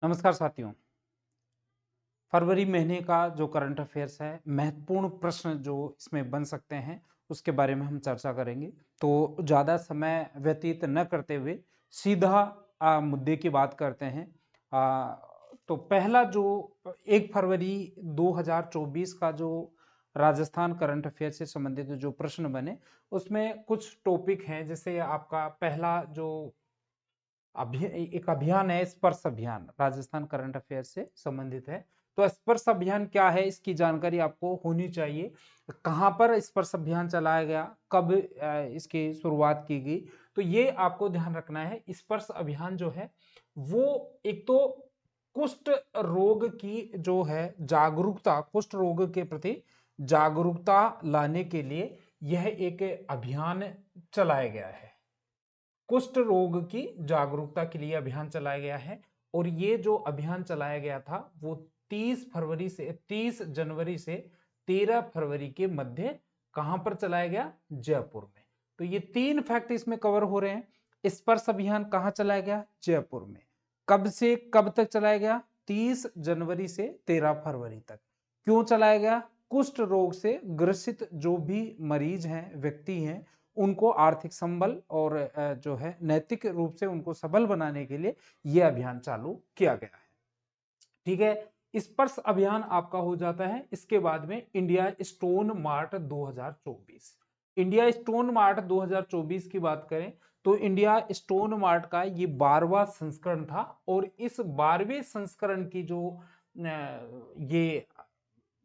नमस्कार साथियों। फरवरी महीने का जो करंट अफेयर्स है, महत्वपूर्ण प्रश्न जो इसमें बन सकते हैं, उसके बारे में हम चर्चा करेंगे। तो ज़्यादा समय व्यतीत न करते हुए सीधा मुद्दे की बात करते हैं। तो पहला जो 1 फरवरी 2024 का जो राजस्थान करंट अफेयर से संबंधित जो प्रश्न बने, उसमें कुछ टॉपिक हैं। जैसे आपका पहला जो एक अभियान है, स्पर्श अभियान, राजस्थान करंट अफेयर से संबंधित है। तो स्पर्श अभियान क्या है, इसकी जानकारी आपको होनी चाहिए। कहाँ पर स्पर्श अभियान चलाया गया, कब इसकी शुरुआत की गई, तो ये आपको ध्यान रखना है। स्पर्श अभियान जो है वो एक तो कुष्ठ रोग की जो है जागरूकता, कुष्ठ रोग के प्रति जागरूकता लाने के लिए यह एक अभियान चलाया गया है। कुष्ठ रोग की जागरूकता के लिए अभियान चलाया गया है। और ये जो अभियान चलाया गया था वो 30 जनवरी से 13 फरवरी के मध्य कहां पर चलाया गया? जयपुर में। तो ये 3 फैक्ट इसमें कवर हो रहे हैं। स्पर्श अभियान कहां चलाया गया? जयपुर में। कब से कब तक चलाया गया? 30 जनवरी से 13 फरवरी तक। क्यों चलाया गया? कुष्ठ रोग से ग्रसित जो भी मरीज हैं, व्यक्ति हैं, उनको आर्थिक संबल और जो है नैतिक रूप से उनको सबल बनाने के लिए यह अभियान चालू किया गया है। ठीक है, स्पर्श अभियान आपका हो जाता है। इसके बाद में India stone mart 2024। India stone mart 2024 की बात करें तो इंडिया स्टोन मार्ट का ये 12वां संस्करण था। और इस 12वें संस्करण की जो ये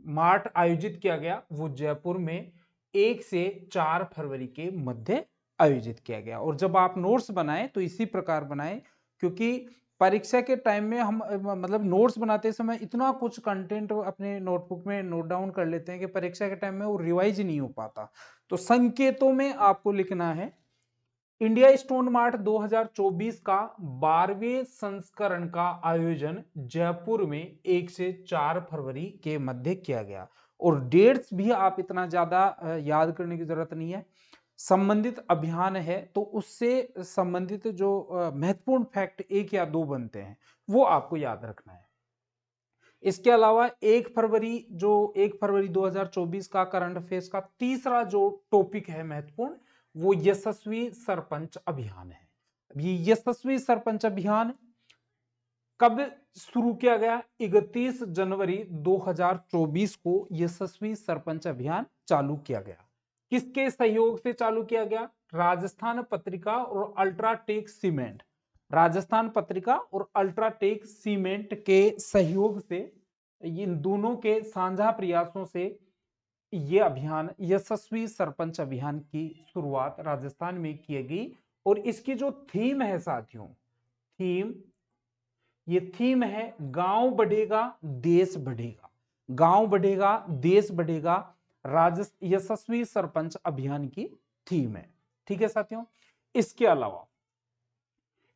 मार्ट आयोजित किया गया वो जयपुर में 1 से 4 फरवरी के मध्य आयोजित किया गया। और जब आप नोट्स बनाएं तो इसी प्रकार बनाएं, क्योंकि परीक्षा के टाइम में हम मतलब नोट्स बनाते समय इतना कुछ कंटेंट अपने नोटबुक में नोट डाउन कर लेते हैं कि परीक्षा के टाइम में वो रिवाइज नहीं हो पाता। तो संकेतों में आपको लिखना है इंडिया स्टोन मार्ट 2024 का 12वें संस्करण का आयोजन जयपुर में 1 से 4 फरवरी के मध्य किया गया। और डेट्स भी आप इतना ज्यादा याद करने की जरूरत नहीं है। संबंधित अभियान है तो उससे संबंधित जो महत्वपूर्ण फैक्ट एक या दो बनते हैं वो आपको याद रखना है। इसके अलावा 1 फरवरी 2024 का करंट अफेयर्स का तीसरा जो टॉपिक है महत्वपूर्ण, वो यशस्वी सरपंच अभियान है। ये यशस्वी सरपंच अभियान कब शुरू किया गया? 31 जनवरी 2024 को यशस्वी सरपंच अभियान चालू किया गया। किसके सहयोग से चालू किया गया? राजस्थान पत्रिका और अल्ट्राटेक सीमेंट। राजस्थान पत्रिका और अल्ट्राटेक सीमेंट के सहयोग से, इन दोनों के साझा प्रयासों से ये अभियान, यशस्वी सरपंच अभियान की शुरुआत राजस्थान में की गई। और इसकी जो थीम है साथियों, थीम, ये थीम है गांव बढ़ेगा देश बढ़ेगा। गांव बढ़ेगा देश बढ़ेगा, यशस्वी सरपंच अभियान की थीम है। ठीक है साथियों। इसके अलावा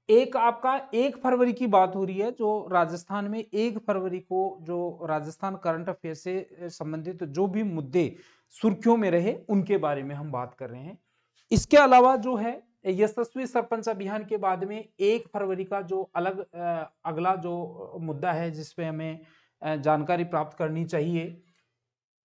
एक आपका 1 फरवरी की बात हो रही है, जो राजस्थान में 1 फरवरी को जो राजस्थान करंट अफेयर से संबंधित जो भी मुद्दे सुर्खियों में रहे उनके बारे में हम बात कर रहे हैं। इसके अलावा जो है यशस्वी सरपंच अभियान के बाद में 1 फरवरी का जो अगला जो मुद्दा है जिसपे हमें जानकारी प्राप्त करनी चाहिए,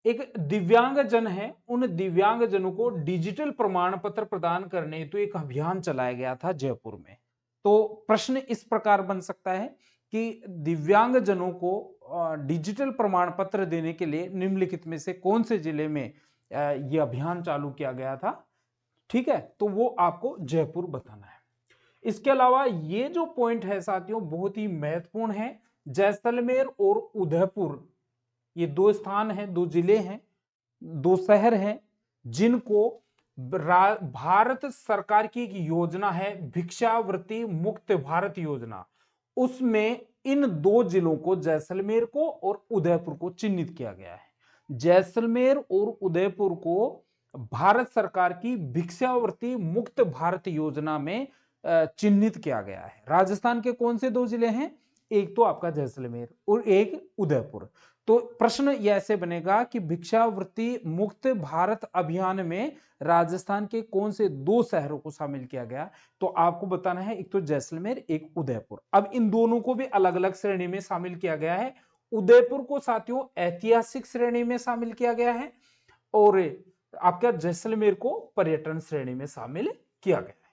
एक दिव्यांग जन है, उन दिव्यांग जनों को डिजिटल प्रमाण पत्र प्रदान करने हेतु एक अभियान चलाया गया था जयपुर में। तो प्रश्न इस प्रकार बन सकता है कि दिव्यांग जनों को डिजिटल प्रमाण पत्र देने के लिए निम्नलिखित में से कौन से जिले में यह अभियान चालू किया गया था? ठीक है, तो वो आपको जयपुर बताना है। इसके अलावा ये जो पॉइंट है साथियों बहुत ही महत्वपूर्ण है। जैसलमेर और उदयपुर, ये दो स्थान हैं, दो जिले हैं, दो शहर हैं जिनको भारत सरकार की एक योजना है भिक्षावृत्ति मुक्त भारत योजना, उसमें इन दो जिलों को, जैसलमेर को और उदयपुर को चिन्हित किया गया है। जैसलमेर और उदयपुर को भारत सरकार की भिक्षावृत्ति मुक्त भारत योजना में चिन्हित किया गया है। राजस्थान के कौन से दो जिले हैं? एक तो आपका जैसलमेर और एक उदयपुर। तो प्रश्न ये ऐसे बनेगा कि भिक्षावृत्ति मुक्त भारत अभियान में राजस्थान के कौन से 2 शहरों को शामिल किया गया? तो आपको बताना है, एक तो जैसलमेर, एक उदयपुर। अब इन दोनों को भी अलग अलग श्रेणी में शामिल किया गया है। उदयपुर को साथियों ऐतिहासिक श्रेणी में शामिल किया गया है और आपका जैसलमेर को पर्यटन श्रेणी में शामिल किया गया है।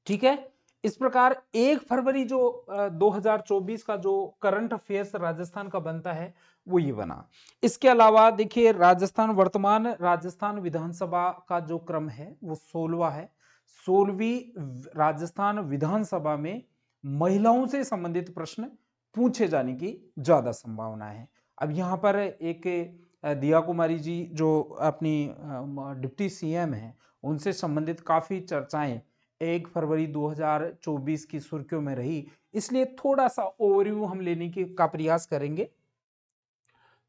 ठीक है, इस प्रकार 1 फरवरी जो 2024 का जो करंट अफेयर्स राजस्थान का बनता है वो ये बना। इसके अलावा देखिए, वर्तमान राजस्थान विधानसभा का जो क्रम है वो 16वां है। 16वीं राजस्थान विधानसभा में महिलाओं से संबंधित प्रश्न पूछे जाने की ज्यादा संभावना है। अब यहाँ पर एक दिया कुमारी जी जो अपनी डिप्टी सीएम है, उनसे संबंधित काफी चर्चाएं 1 फरवरी 2024 की सुर्खियों में रही, इसलिए थोड़ा सा ओवरव्यू हम लेने का प्रयास करेंगे।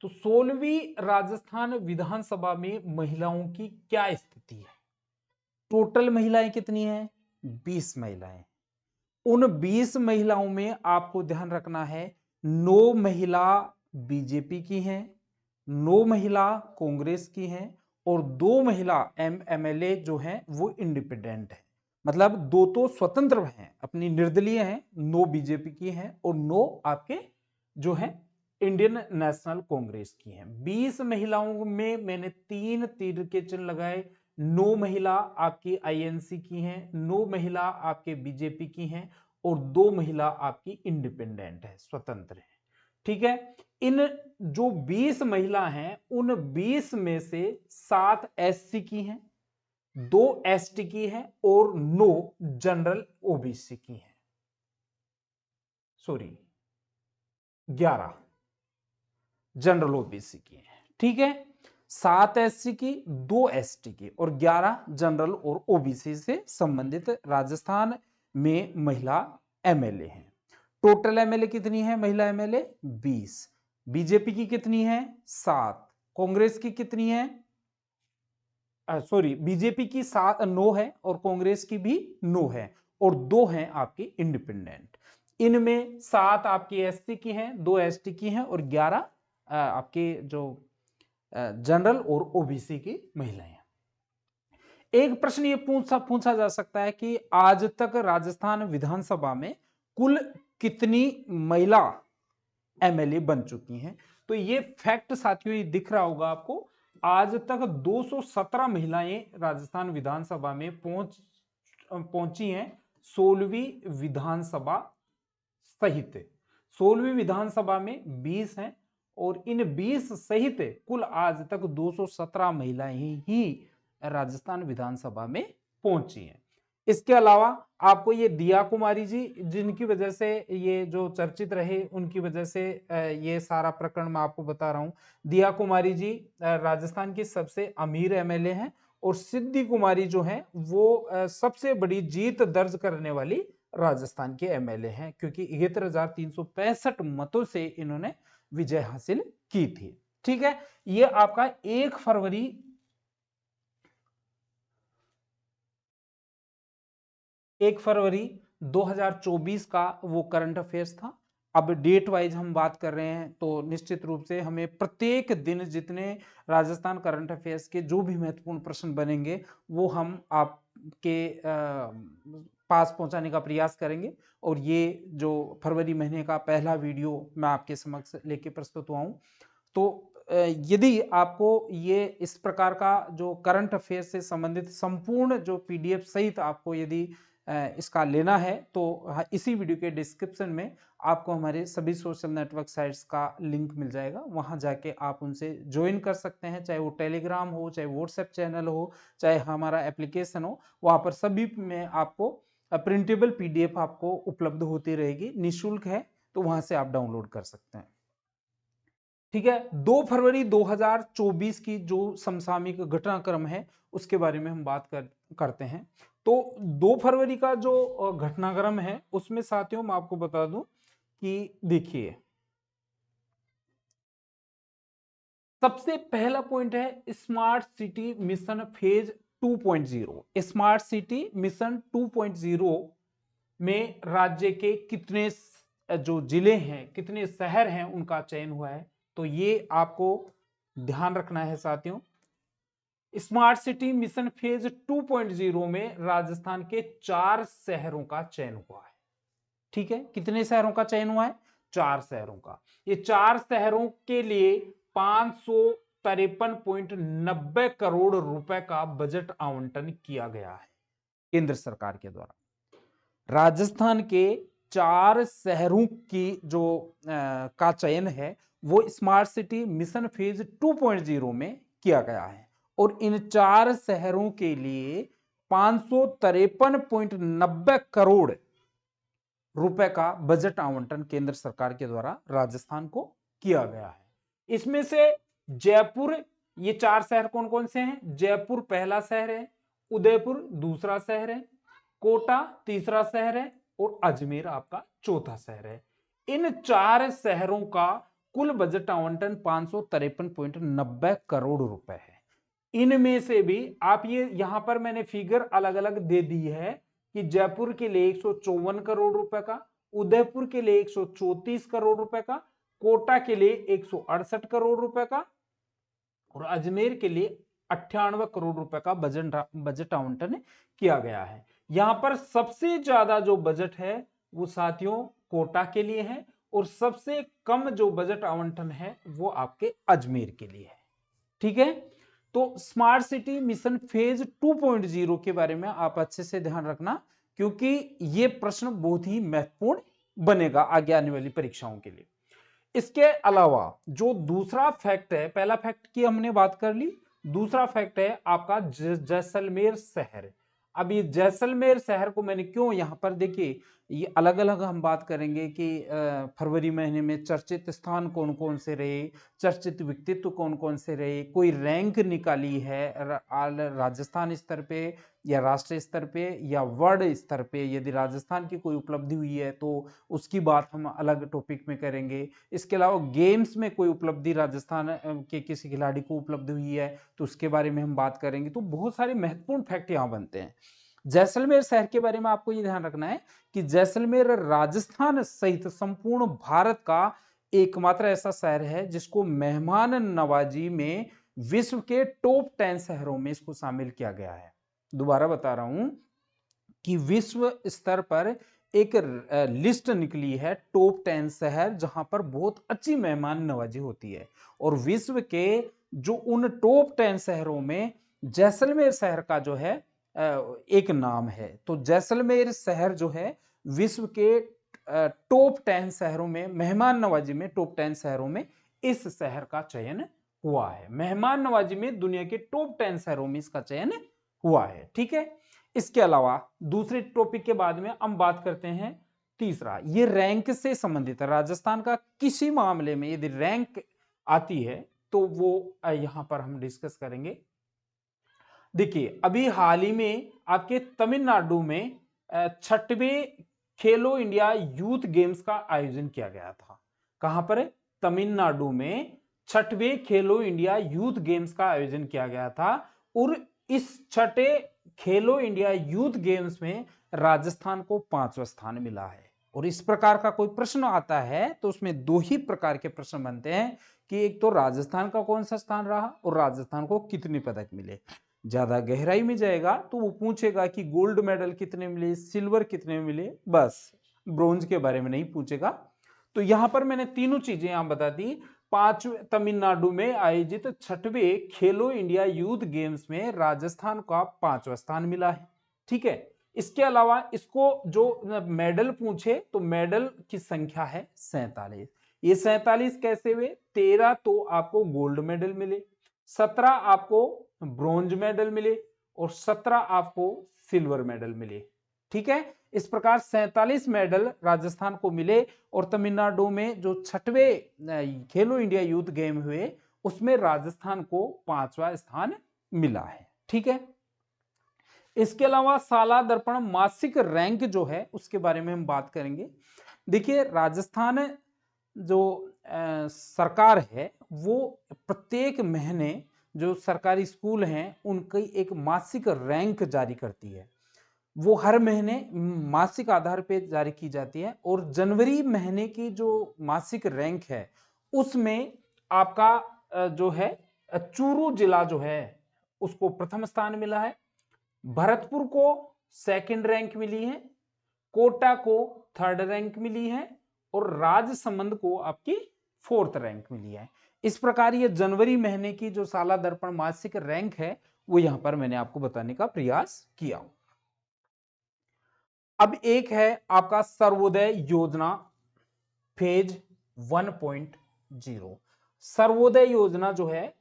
तो 16वीं राजस्थान विधानसभा में महिलाओं की क्या स्थिति है? टोटल महिलाएं कितनी हैं? 20 महिलाएं। उन 20 महिलाओं में आपको ध्यान रखना है 9 महिला बीजेपी की हैं, 9 महिला कांग्रेस की हैं और 2 महिला एमएलए जो हैं वो इंडिपेंडेंट है। मतलब 2 तो स्वतंत्र हैं, अपनी निर्दलीय हैं, 9 बीजेपी की हैं और 9 आपके जो है इंडियन नेशनल कांग्रेस की हैं। 20 महिलाओं में मैंने 3 तीर के चिन्ह लगाए। 9 महिला आपकी आईएनसी की हैं, 9 महिला आपके बीजेपी की हैं और 2 महिला आपकी इंडिपेंडेंट है, स्वतंत्र है। ठीक है, इन जो 20 महिला हैं उन 20 में से 7 एससी की हैं, 2 एसटी की हैं और 9 जनरल ओबीसी की हैं। सॉरी, 11 जनरल ओबीसी की हैं। ठीक है, 7 एससी की, 2 एसटी की और 11 जनरल और ओबीसी से संबंधित राजस्थान में महिला एमएलए हैं। टोटल एमएलए कितनी है महिला एमएलए? 20। बीजेपी की कितनी है? 7। कांग्रेस की कितनी है? सॉरी, बीजेपी की 9 है और कांग्रेस की भी 9 है और 2 हैं आपकी इंडिपेंडेंट। इनमें 7 आपकी एससी की हैं, 2 एसटी की हैं और 11 आपके जो जनरल और ओबीसी की महिलाएं। एक प्रश्न ये पूछा जा सकता है कि आज तक राजस्थान विधानसभा में कुल कितनी महिला एमएलए बन चुकी हैं? तो ये फैक्ट साथियों ये दिख रहा होगा आपको। आज तक 217 महिलाएं राजस्थान विधानसभा में पहुंची हैं 16वीं विधानसभा सहित। 16वीं विधानसभा में 20 हैं और इन 20 सहित कुल आज तक 217 महिलाएं ही राजस्थान विधानसभा में पहुंची हैं। इसके अलावा आपको ये दिया कुमारी जी, जिनकी वजह से ये जो चर्चित रहे, उनकी वजह से ये सारा प्रकरण मैं आपको बता रहा हूं। दिया कुमारी जी राजस्थान की सबसे अमीर एमएलए हैं और सिद्धि कुमारी जो है वो सबसे बड़ी जीत दर्ज करने वाली राजस्थान के एमएलए हैं, क्योंकि 71,365 मतों से इन्होंने विजय हासिल की थी। ठीक है, ये आपका 1 फरवरी 2024 का वो करंट अफेयर्स था। अब डेट वाइज हम बात कर रहे हैं तो निश्चित रूप से हमें प्रत्येक दिन जितने राजस्थान करंट अफेयर्स के जो भी महत्वपूर्ण प्रश्न बनेंगे वो हम आपके पास पहुंचाने का प्रयास करेंगे। और ये जो फरवरी महीने का पहला वीडियो मैं आपके समक्ष लेके प्रस्तुत हुआ हूं, तो यदि आपको ये इस प्रकार का जो करंट अफेयर्स से संबंधित संपूर्ण जो पीडीएफ सहित आपको यदि इसका लेना है तो इसी वीडियो के डिस्क्रिप्शन में आपको हमारे सभी सोशल नेटवर्क साइट्स का लिंक मिल जाएगा। वहां जाके आप उनसे ज्वाइन कर सकते हैं, चाहे वो टेलीग्राम हो, चाहे व्हाट्सएप चैनल हो, चाहे हमारा एप्लीकेशन हो। वहां पर सभी में आपको प्रिंटेबल पीडीएफ आपको उपलब्ध होती रहेगी, निःशुल्क है, तो वहां से आप डाउनलोड कर सकते हैं। ठीक है, 2 फरवरी 2024 की जो समसामयिक घटनाक्रम है उसके बारे में हम बात करते हैं। तो 2 फरवरी का जो घटनाक्रम है उसमें साथियों मैं आपको बता दूं कि देखिए, सबसे पहला पॉइंट है smart city mission phase 2.0। Smart city mission 2.0 में राज्य के कितने जो जिले हैं, कितने शहर हैं, उनका चयन हुआ है। तो ये आपको ध्यान रखना है साथियों। स्मार्ट सिटी मिशन फेज 2.0 में राजस्थान के 4 शहरों का चयन हुआ है। ठीक है, कितने शहरों का चयन हुआ है? 4 शहरों का। ये 4 शहरों के लिए 553.90 करोड़ रुपए का बजट आवंटन किया गया है केंद्र सरकार के द्वारा। राजस्थान के 4 शहरों की जो का चयन है वो स्मार्ट सिटी मिशन फेज 2.0 में किया गया है और इन 4 शहरों के लिए 553.90 करोड़ रुपए का बजट आवंटन केंद्र सरकार के द्वारा राजस्थान को किया गया है। इसमें से जयपुर, ये 4 शहर कौन कौन से हैं? जयपुर पहला शहर है, उदयपुर दूसरा शहर है, कोटा तीसरा शहर है और अजमेर आपका चौथा शहर है। इन 4 शहरों का कुल बजट आवंटन 553.90 करोड़ रुपए है। इनमें से भी आप ये यहां पर मैंने फिगर अलग अलग दे दी है कि जयपुर के लिए 154 करोड़ रुपए का, उदयपुर के लिए 134 करोड़ रुपए का, कोटा के लिए 168 करोड़ रुपए का और अजमेर के लिए 98 करोड़ रुपए का बजट आवंटन किया गया है। यहां पर सबसे ज्यादा जो बजट है वो साथियों कोटा के लिए है और सबसे कम जो बजट आवंटन है वो आपके अजमेर के लिए है। ठीक है, तो स्मार्ट सिटी मिशन फेज 2.0 के बारे में आप अच्छे से ध्यान रखना क्योंकि यह प्रश्न बहुत ही महत्वपूर्ण बनेगा आगे आने वाली परीक्षाओं के लिए। इसके अलावा जो दूसरा फैक्ट है, पहला फैक्ट की हमने बात कर ली, दूसरा फैक्ट है आपका जैसलमेर शहर। अब ये जैसलमेर शहर को मैंने क्यों यहां पर, देखिए ये अलग अलग हम बात करेंगे कि फरवरी महीने में चर्चित स्थान कौन कौन से रहे, चर्चित व्यक्तित्व कौन कौन से रहे, कोई रैंक निकाली है राजस्थान स्तर पे या राष्ट्रीय स्तर पे या वर्ल्ड स्तर पे, यदि राजस्थान की कोई उपलब्धि हुई है तो उसकी बात हम अलग टॉपिक में करेंगे। इसके अलावा गेम्स में कोई उपलब्धि राजस्थान के किसी खिलाड़ी को उपलब्धि हुई है तो उसके बारे में हम बात करेंगे। तो बहुत सारे महत्वपूर्ण फैक्ट यहाँ बनते हैं। जैसलमेर शहर के बारे में आपको ये ध्यान रखना है कि जैसलमेर राजस्थान सहित संपूर्ण भारत का एकमात्र ऐसा शहर है जिसको मेहमान नवाजी में विश्व के टॉप 10 शहरों में इसको शामिल किया गया है। दोबारा बता रहा हूं कि विश्व स्तर पर एक लिस्ट निकली है टॉप 10 शहर जहां पर बहुत अच्छी मेहमान नवाजी होती है और विश्व के जो उन टॉप 10 शहरों में जैसलमेर शहर का जो है एक नाम है। तो जैसलमेर शहर जो है विश्व के टॉप 10 शहरों में, मेहमान नवाजी में टॉप 10 शहरों में इस शहर का चयन हुआ है। मेहमान नवाजी में दुनिया के टॉप 10 शहरों में इसका चयन हुआ है। ठीक है, इसके अलावा दूसरे टॉपिक के बाद में हम बात करते हैं तीसरा, ये रैंक से संबंधित है। राजस्थान का किसी मामले में यदि रैंक आती है तो वो यहां पर हम डिस्कस करेंगे। देखिए अभी हाल ही में आपके तमिलनाडु में 6वें खेलो इंडिया यूथ गेम्स का आयोजन किया गया था। कहां पर? तमिलनाडु में 6वें खेलो इंडिया यूथ गेम्स का आयोजन किया गया था और इस 6ठे खेलो इंडिया यूथ गेम्स में राजस्थान को 5वां स्थान मिला है। और इस प्रकार का कोई प्रश्न आता है तो उसमें 2 ही प्रकार के प्रश्न बनते हैं कि एक तो राजस्थान का कौन सा स्थान रहा और राजस्थान को कितने पदक मिले। ज्यादा गहराई में जाएगा तो वो पूछेगा कि गोल्ड मेडल कितने मिले, सिल्वर कितने मिले, बस ब्रोंज के बारे में नहीं पूछेगा। तो यहां पर मैंने तीनों चीजें यहां बता दी। 5वें तमिलनाडु में आयोजित 6वें खेलो इंडिया यूथ गेम्स में राजस्थान का 5वां स्थान मिला है। ठीक है, इसके अलावा इसको जो मेडल पूछे तो मेडल की संख्या है 47। ये 47 कैसे हुए? 13 तो आपको गोल्ड मेडल मिले, 17 आपको ब्रोंज मेडल मिले और 17 आपको सिल्वर मेडल मिले। ठीक है, इस प्रकार 47 मेडल राजस्थान को मिले और तमिलनाडु में जो 6वें खेलो इंडिया यूथ गेम हुए उसमें राजस्थान को 5वां स्थान मिला है। ठीक है, इसके अलावा साला दर्पण मासिक रैंक जो है उसके बारे में हम बात करेंगे। देखिए राजस्थान जो सरकार है वो प्रत्येक महीने जो सरकारी स्कूल हैं उनकी एक मासिक रैंक जारी करती है। वो हर महीने मासिक आधार पे जारी की जाती है, और जनवरी महीने की जो मासिक रैंक है उसमें आपका जो है चूरू जिला जो है उसको प्रथम स्थान मिला है, भरतपुर को सेकंड रैंक मिली है, कोटा को थर्ड रैंक मिली है, और राजसमंद को आपकी फोर्थ रैंक मिली है। इस प्रकार ये जनवरी महीने की जो साला दर्पण मासिक रैंक है वो यहां पर मैंने आपको बताने का प्रयास किया। अब एक है आपका सर्वोदय योजना फेज 1.0। सर्वोदय योजना जो है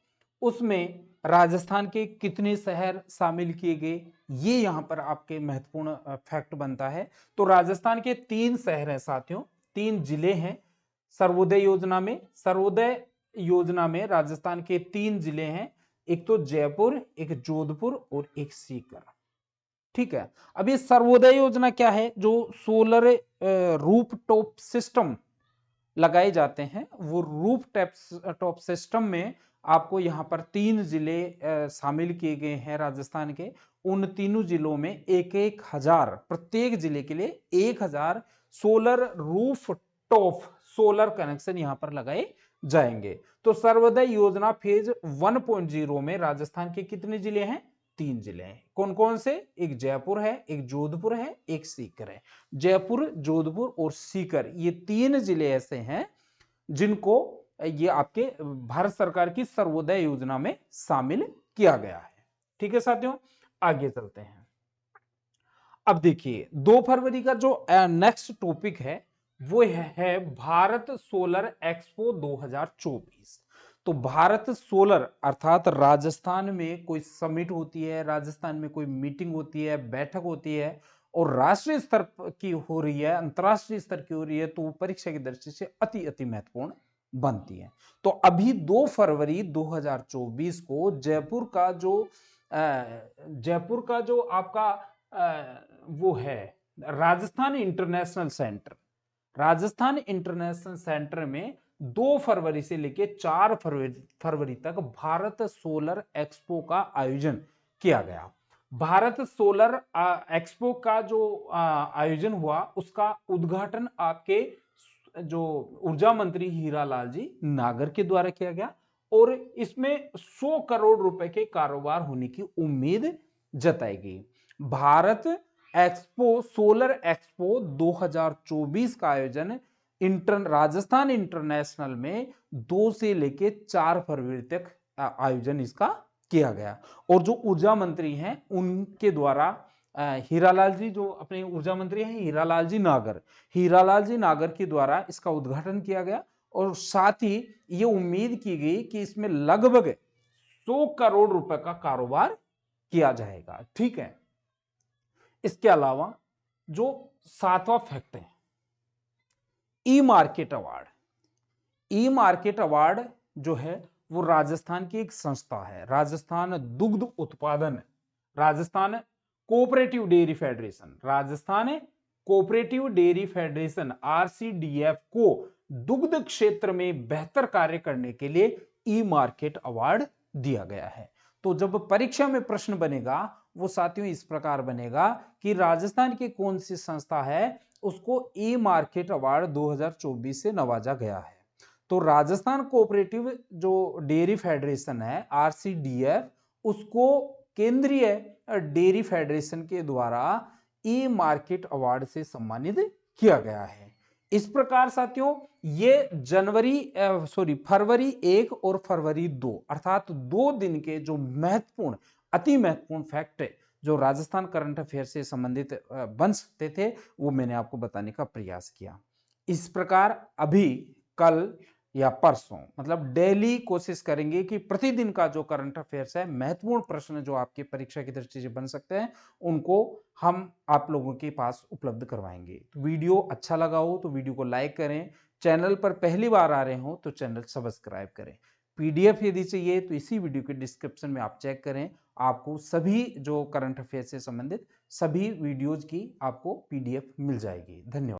उसमें राजस्थान के कितने शहर शामिल किए गए, ये यहां पर आपके महत्वपूर्ण फैक्ट बनता है। तो राजस्थान के 3 शहर हैं साथियों, 3 जिले हैं सर्वोदय योजना में। सर्वोदय योजना में राजस्थान के 3 जिले हैं, एक तो जयपुर, एक जोधपुर और एक सीकर। ठीक है, अब ये सर्वोदय योजना क्या है, जो सोलर रूफ टॉप सिस्टम लगाए जाते हैं, वो रूफ टॉप सिस्टम में आपको यहां पर 3 जिले शामिल किए गए हैं राजस्थान के। उन तीनों जिलों में 1,000 प्रत्येक जिले के लिए 1,000 solar roof top solar connection यहां पर लगाए जाएंगे। तो सर्वोदय योजना फेज 1.0 में राजस्थान के कितने जिले हैं, 3 जिले हैं। कौन कौन से, एक जयपुर है, एक जोधपुर है, एक सीकर है। जयपुर, जोधपुर और सीकर ये 3 जिले ऐसे हैं जिनको ये आपके भारत सरकार की सर्वोदय योजना में शामिल किया गया है। ठीक है साथियों, आगे चलते हैं। अब देखिए 2 फरवरी का जो नेक्स्ट टॉपिक है वो है भारत सोलर एक्सपो 2024। तो भारत सोलर अर्थात राजस्थान में कोई समिट होती है, राजस्थान में कोई मीटिंग होती है, बैठक होती है, और राष्ट्रीय स्तर की हो रही है, अंतरराष्ट्रीय स्तर की हो रही है, तो वो परीक्षा की दृष्टि से अति अति महत्वपूर्ण बनती है। तो अभी 2 फरवरी 2024 को जयपुर का जो आपका वो है Rajasthan international centre, Rajasthan international centre में 2 फरवरी से लेकर 4 फरवरी तक भारत सोलर एक्सपो का आयोजन किया गया। भारत सोलर एक्सपो का जो आयोजन हुआ उसका उद्घाटन आपके जो ऊर्जा मंत्री हीरालाल जी नागर के द्वारा किया गया, और इसमें 100 करोड़ रुपए के कारोबार होने की उम्मीद जताई गई। भारत एक्सपो सोलर एक्सपो 2024 का आयोजन राजस्थान इंटरनेशनल में 2 से लेके 4 फरवरी तक आयोजन इसका किया गया, और जो ऊर्जा मंत्री हैं उनके द्वारा हीरालाल जी जो अपने ऊर्जा मंत्री हैं हीरालाल जी नागर के द्वारा इसका उद्घाटन किया गया, और साथ ही ये उम्मीद की गई कि इसमें लगभग 100 करोड़ रुपए का कारोबार किया जाएगा। ठीक है, इसके अलावा जो 7वां फैक्ट है ई मार्केट अवार्ड। ई मार्केट अवार्ड जो है वो राजस्थान की एक संस्था है, राजस्थान दुग्ध उत्पादन, Rajasthan cooperative dairy federation, Rajasthan cooperative dairy federation RCDF को दुग्ध क्षेत्र में बेहतर कार्य करने के लिए ई मार्केट अवार्ड दिया गया है। तो जब परीक्षा में प्रश्न बनेगा वो साथियों इस प्रकार बनेगा कि राजस्थान की कौन सी संस्था है उसको ई मार्केट अवार्ड 2024 से नवाजा गया है। तो राजस्थान कोऑपरेटिव जो डेयरी फेडरेशन है RCDF, उसको केंद्रीय डेयरी फेडरेशन के द्वारा ई मार्केट अवार्ड से सम्मानित किया गया है। इस प्रकार साथियों ये फरवरी 1 और फरवरी 2 अर्थात 2 दिन के जो महत्वपूर्ण अति महत्वपूर्ण फैक्ट है जो राजस्थान करंट अफेयर से संबंधित बन सकते थे वो मैंने आपको बताने का प्रयास किया। इस प्रकार अभी कल या परसों मतलब डेली कोशिश करेंगे कि प्रतिदिन का जो करंट अफेयर्स है महत्वपूर्ण प्रश्न जो आपके परीक्षा की दृष्टि से बन सकते हैं उनको हम आप लोगों के पास उपलब्ध करवाएंगे। तो वीडियो अच्छा लगा हो तो वीडियो को लाइक करें, चैनल पर पहली बार आ रहे हो तो चैनल सब्सक्राइब करें। PDF यदि चाहिए तो इसी वीडियो के डिस्क्रिप्शन में आप चेक करें, आपको सभी जो करंट अफेयर से संबंधित सभी वीडियोज की आपको PDF मिल जाएगी। धन्यवाद।